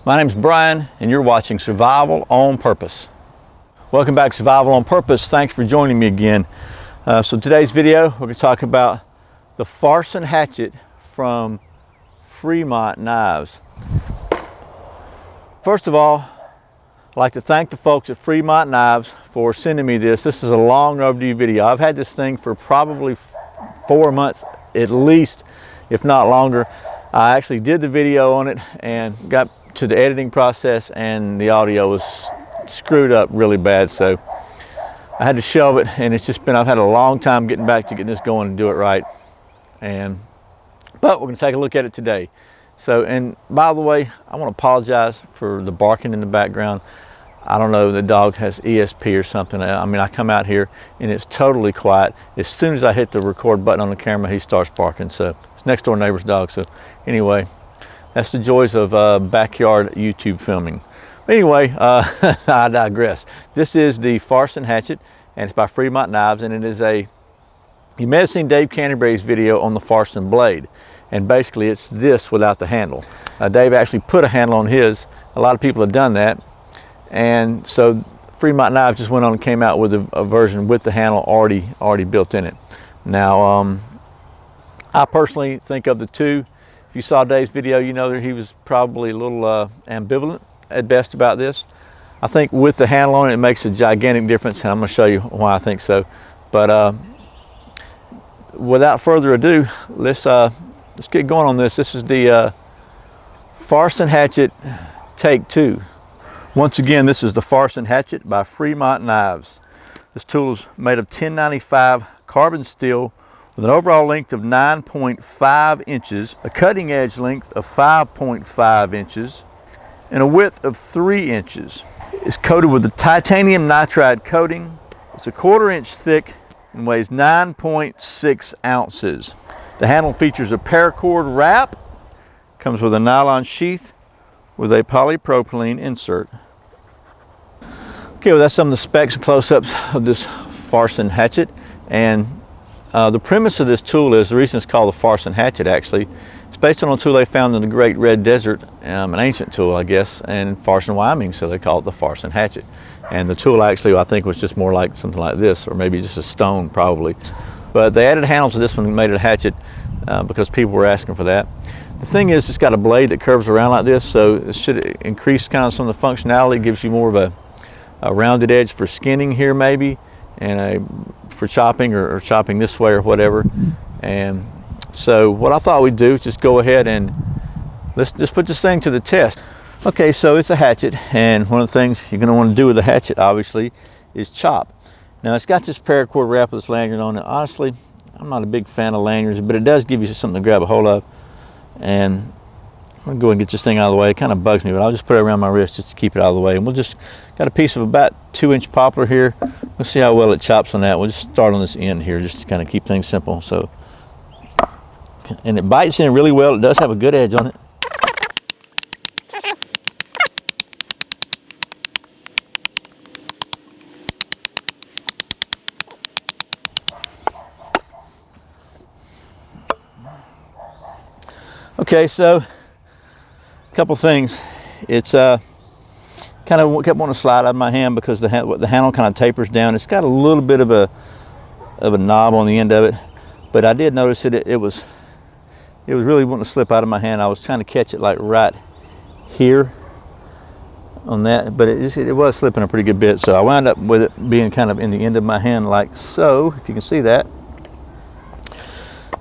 My name's Brian, and you're watching Survival on Purpose. Welcome back to Survival on Purpose. Thanks for joining me again. So today's video, we're going to talk about the Farson Hatchet from Fremont Knives. First of all, I'd like to thank the folks at Fremont Knives for sending me this. This is a long overdue video. I've had this thing for probably 4 months at least, if not longer. I actually did the video on it and got to the editing process, and the audio was screwed up really bad, so I had to shelve it. And it's just been, I've had a long time getting back to getting this going and do it right. But we're going to take a look at it today. So, and by the way, I want to apologize for the barking in the background. I don't know, the dog has ESP or something. I mean, I come out here and it's totally quiet. As soon as I hit the record button on the camera, he starts barking. So it's next door neighbor's dog. So anyway, that's the joys of backyard YouTube filming. But anyway, I digress. This is the Farson Hatchet, and it's by Fremont Knives, and it is a, you may have seen Dave Canterbury's video on the Farson Blade, and basically it's this without the handle. Dave actually put a handle on his. A lot of people have done that, and so Fremont Knives just went on and came out with a version with the handle already built in it. Now, I personally think of the two, if you saw Dave's video, you know that he was probably a little ambivalent at best about this. I think with the handle on it, it makes a gigantic difference, and I'm going to show you why I think so. But without further ado, let's get going on this. This is the Farson Hatchet Take 2. Once again, this is the Farson Hatchet by Fremont Knives. This tool is made of 1095 carbon steel with an overall length of 9.5 inches, a cutting edge length of 5.5 inches, and a width of 3 inches. It's coated with a titanium nitride coating. It's 1/4 inch thick and weighs 9.6 ounces. The handle features a paracord wrap, comes with a nylon sheath with a polypropylene insert. Okay, well, that's some of the specs and close-ups of this Farson Hatchet. And the premise of this tool is, the reason it's called the Farson Hatchet actually, it's based on a tool they found in the Great Red Desert, an ancient tool I guess, in Farson, Wyoming, so they call it the Farson Hatchet. And the tool actually I think was just more like something like this, or maybe just a stone probably. But they added a handle to this one and made it a hatchet because people were asking for that. The thing is, it's got a blade that curves around like this, so it should increase kind of some of the functionality. It gives you more of a rounded edge for skinning here maybe, and for chopping or chopping this way or whatever. And so what I thought we'd do is just go ahead and let's just put this thing to the test. Okay, so it's a hatchet, and one of the things you're going to want to do with a hatchet obviously is chop. Now it's got this paracord wrap with this lanyard on it. Honestly, I'm not a big fan of lanyards, but it does give you something to grab a hold of. And I'm going to go and get this thing out of the way. It kind of bugs me, but I'll just put it around my wrist just to keep it out of the way. And we'll just, got a piece of about 2-inch poplar here. We'll see how well it chops on that. We'll just start on this end here just to kind of keep things simple. So, and it bites in really well. It does have a good edge on it. Okay, so a couple things. It's kind of kept wanting to slide out of my hand because the handle kind of tapers down. It's got a little bit of a knob on the end of it, but I did notice that it was really wanting to slip out of my hand. I was trying to catch it like right here on that, but it was slipping a pretty good bit. So I wound up with it being kind of in the end of my hand like so, if you can see that.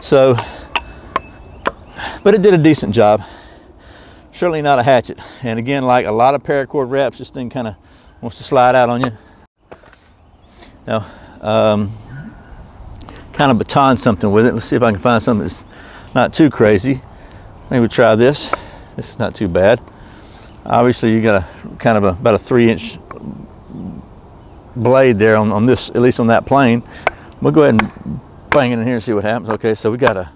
So, but it did a decent job. Certainly not a hatchet. And again, like a lot of paracord wraps, this thing kind of wants to slide out on you. Now, kind of baton something with it. Let's see if I can find something that's not too crazy. I think we'll try this. This is not too bad. Obviously, you got a kind of about a 3-inch blade there on this, at least on that plane. We'll go ahead and bang it in here and see what happens. Okay, so we got a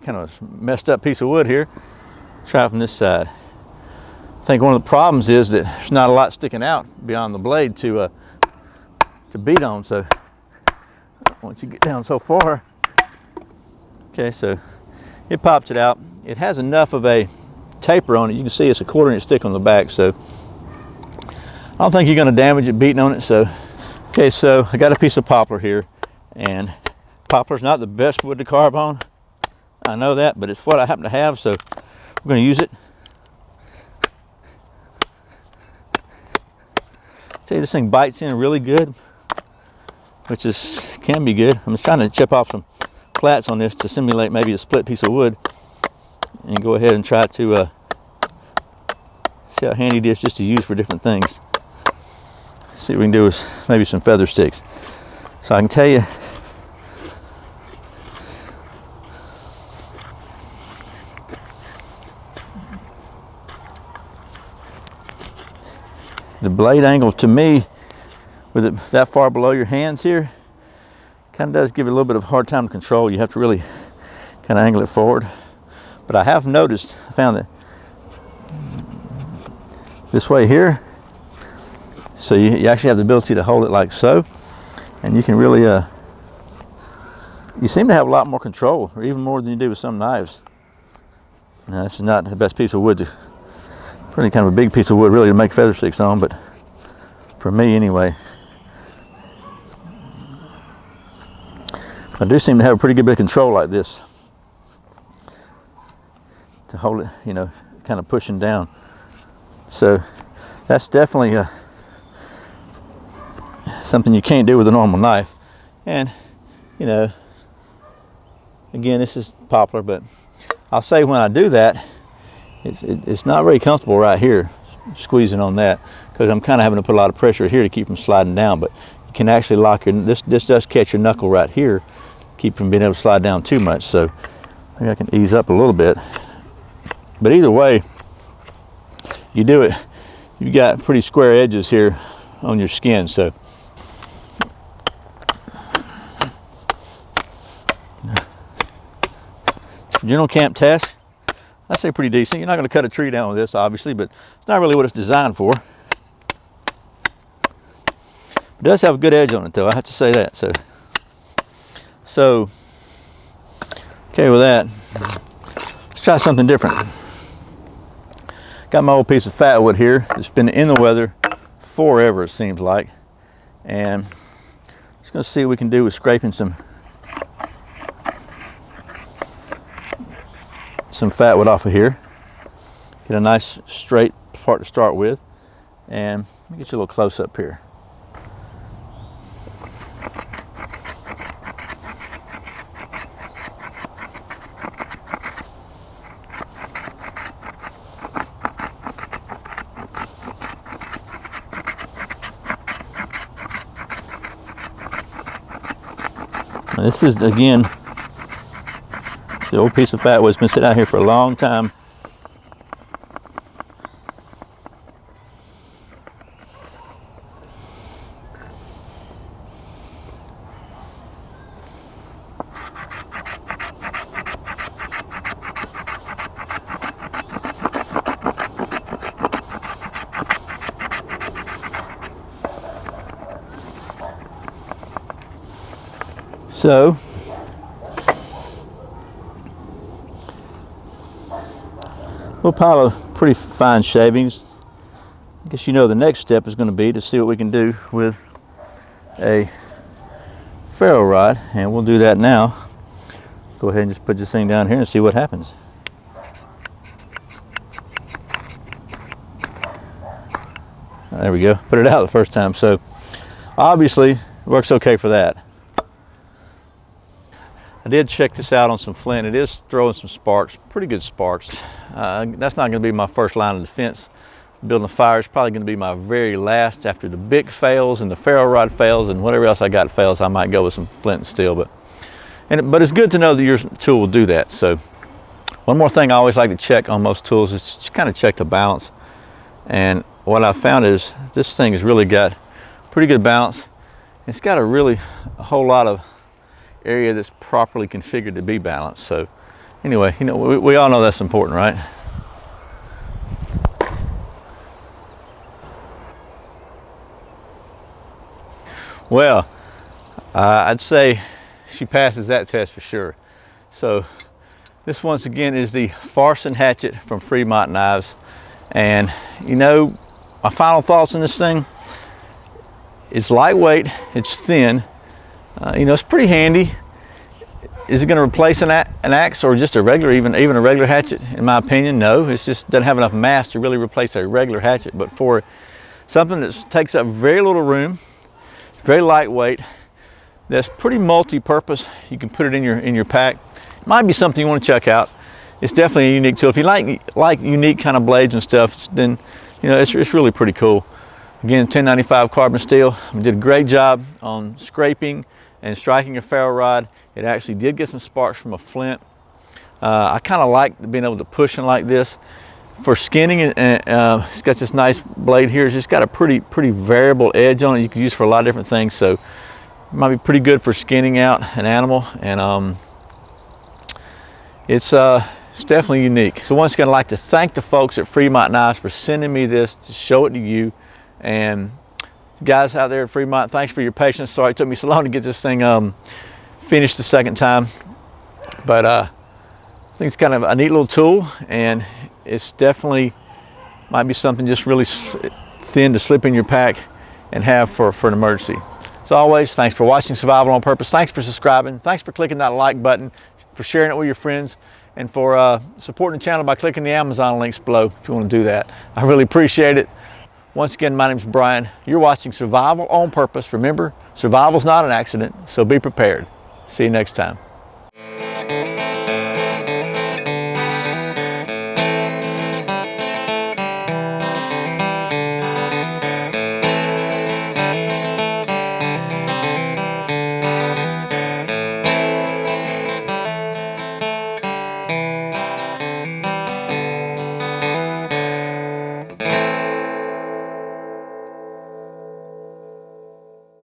kind of messed up piece of wood here. Try it from this side. I think one of the problems is that there's not a lot sticking out beyond the blade to beat on. So once you get down so far, okay, so it pops it out. It has enough of a taper on it. You can see it's a 1/4 inch thick on the back, so I don't think you're going to damage it beating on it. So, okay, so I got a piece of poplar here, and poplar's not the best wood to carve on. I know that, but it's what I happen to have, so we're going to use it. See, this thing bites in really good, which can be good. I'm just trying to chip off some flats on this to simulate maybe a split piece of wood, and go ahead and try to see how handy it is just to use for different things. See what we can do with maybe some feather sticks. So I can tell you, the blade angle to me, with it that far below your hands here, kind of does give it a little bit of a hard time to control. You have to really kind of angle it forward. But I have noticed, I found that this way here, so you actually have the ability to hold it like so, and you can really, you seem to have a lot more control, or even more than you do with some knives. Now, this is not the best piece of wood, pretty kind of a big piece of wood really to make feather sticks on, but for me anyway, I do seem to have a pretty good bit of control like this, to hold it, you know, kind of pushing down. So that's definitely something you can't do with a normal knife. And you know, again, this is poplar, but I'll say when I do that, it's not very comfortable right here, squeezing on that, because I'm kind of having to put a lot of pressure here to keep from sliding down. But you can actually lock your, this does catch your knuckle right here, keep from being able to slide down too much. So maybe I can ease up a little bit. But either way, you do it, you've got pretty square edges here on your skin. So for general camp tests, I say pretty decent. You're not going to cut a tree down with this, obviously, but it's not really what it's designed for. It does have a good edge on it, though, I have to say that. So okay, with that, let's try something different. Got my old piece of fat wood here. It's been in the weather forever, it seems like. And I'm just going to see what we can do with scraping some fat wood off of here. Get a nice straight part to start with. And let me get you a little close up here. Now this is, again, the old piece of fat wood. It's been sitting out here for a long time. So we'll pile of pretty fine shavings. I guess you know the next step is going to be to see what we can do with a ferro rod, and we'll do that now. Go ahead and just put this thing down here and see what happens. There we go. Put it out the first time, so obviously it works okay for that. I did check this out on some flint. It is throwing some sparks, pretty good sparks. That's not going to be my first line of defense. Building a fire is probably going to be my very last. After the Bic fails and the ferro rod fails and whatever else I got fails, I might go with some flint and steel. But it's good to know that your tool will do that. So one more thing I always like to check on most tools is just kind of check the balance. And what I found is this thing has really got pretty good balance. It's got a whole lot of area that's properly configured to be balanced. So anyway, you know, we all know that's important, right? Well, I'd say she passes that test for sure. So This once again is the Farson Hatchet from Fremont Knives. And you know, my final thoughts on this thing, it's lightweight, it's thin, you know, it's pretty handy. Is it going to replace an axe or just a regular, even a regular hatchet? In my opinion, no. It just doesn't have enough mass to really replace a regular hatchet. But for something that takes up very little room, very lightweight, that's pretty multi-purpose, you can put it in your pack. Might be something you want to check out. It's definitely a unique tool. If you like unique kind of blades and stuff, then you know it's really pretty cool. Again, 1095 carbon steel. We did a great job on scraping and striking a ferro rod. It actually did get some sparks from a flint. I kind of like being able to push it like this. For skinning, it's got this nice blade here. It's just got a pretty variable edge on it. You can use for a lot of different things. So it might be pretty good for skinning out an animal. And it's definitely unique. So once again, I'd like to thank the folks at Fremont Knives for sending me this to show it to you. And the guys out there at Fremont, thanks for your patience. Sorry it took me so long to get this thing finished the second time. But I think it's kind of a neat little tool, and it's definitely might be something just really thin to slip in your pack and have for an emergency. As always, thanks for watching Survival on Purpose. Thanks for subscribing. Thanks for clicking that like button, for sharing it with your friends, and for supporting the channel by clicking the Amazon links below if you want to do that. I really appreciate it. Once again, my name's Brian. You're watching Survival on Purpose. Remember, survival's not an accident, so be prepared. See you next time.